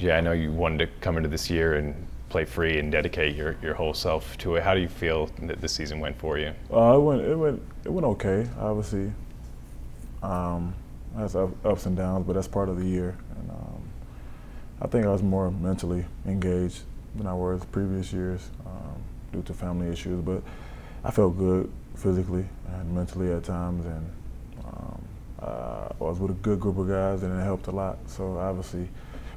Yeah, I know you wanted to come into this year and play free and dedicate your whole self to it. How do you feel that this season went for you? It went okay. Obviously, has ups and downs, but that's part of the year. And I think I was more mentally engaged than I was previous years due to family issues. But I felt good physically and mentally at times, and I was with a good group of guys, and it helped a lot. So obviously,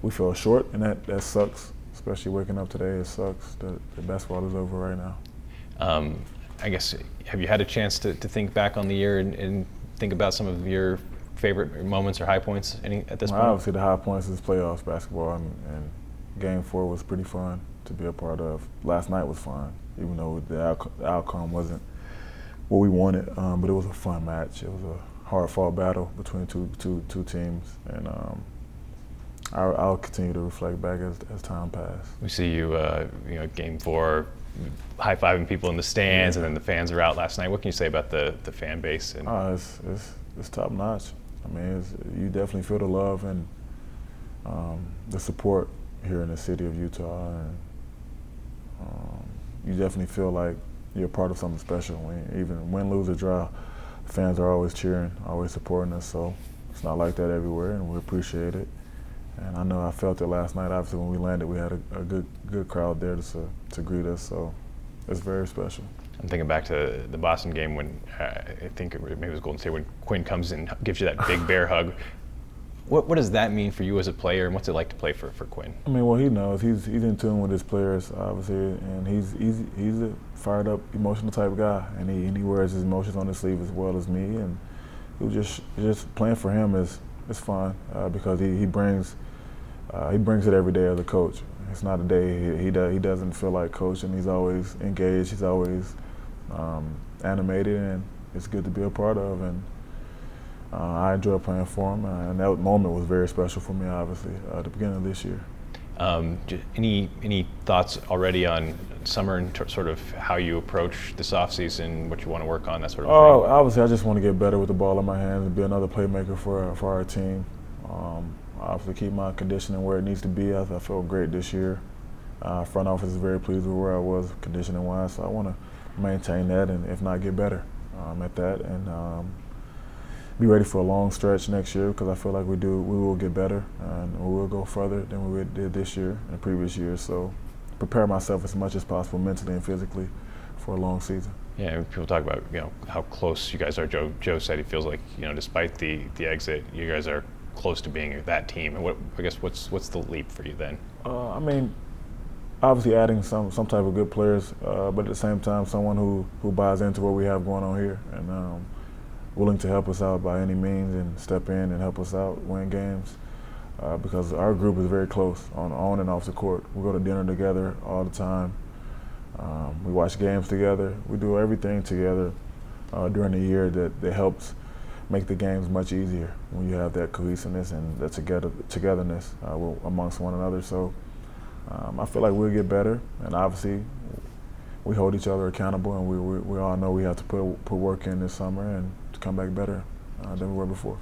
we fell short, and that sucks. Especially waking up today, it sucks. The basketball is over right now. I guess, have you had a chance to think back on the year and think about some of your favorite moments or high points at this point? Obviously, the high points is playoffs basketball, and Game 4 was pretty fun to be a part of. Last night was fun, even though the outcome wasn't what we wanted, but it was a fun match. It was a hard-fought battle between two teams, and I'll continue to reflect back as time passes. We see you, Game 4, high-fiving people in the stands, and then the fans are out last night. What can you say about the fan base? And it's top-notch. I mean, you definitely feel the love and the support here in the city of Utah, and you definitely feel like you're part of something special. Even win, lose, or draw, fans are always cheering, always supporting us. So it's not like that everywhere, and we appreciate it. And I know I felt it last night. Obviously, when we landed, we had a good crowd there to greet us. So it's very special. I'm thinking back to the Boston game when I think maybe it was Golden State, when Quinn comes and gives you that big bear hug. What does that mean for you as a player, and what's it like to play for Quinn? I mean, well, he knows he's in tune with his players, obviously, and he's a fired up, emotional type guy, and he wears his emotions on his sleeve as well as me. And it was just playing for him is fun because he brings it every day as a coach. It's not a day he doesn't feel like coaching. He's always engaged. He's always animated, and it's good to be a part of. And I enjoy playing for him, and that moment was very special for me, obviously, at the beginning of this year. Any thoughts already on summer and sort of how you approach this offseason, what you want to work on, that sort of thing? Obviously, I just want to get better with the ball in my hands and be another playmaker for our team. Obviously, keep my conditioning where it needs to be. I felt great this year. Front office is very pleased with where I was conditioning-wise, so I want to maintain that and, if not, get better at that, and be ready for a long stretch next year, because I feel like we will get better and we will go further than we did this year and previous years. So prepare myself as much as possible mentally and physically for a long season. Yeah, people talk about how close you guys are. Joe said he feels like despite the exit, you guys are close to being that team. And I guess what's the leap for you then? I mean, obviously adding some type of good players, but at the same time, someone who buys into what we have going on here and willing to help us out by any means and step in and help us out, win games, because our group is very close on and off the court. We go to dinner together all the time. We watch games together. We do everything together during the year that helps make the games much easier when you have that cohesiveness and that togetherness amongst one another. So I feel like we'll get better, and obviously we hold each other accountable, and we all know we have to put work in this summer and to come back better than we were before.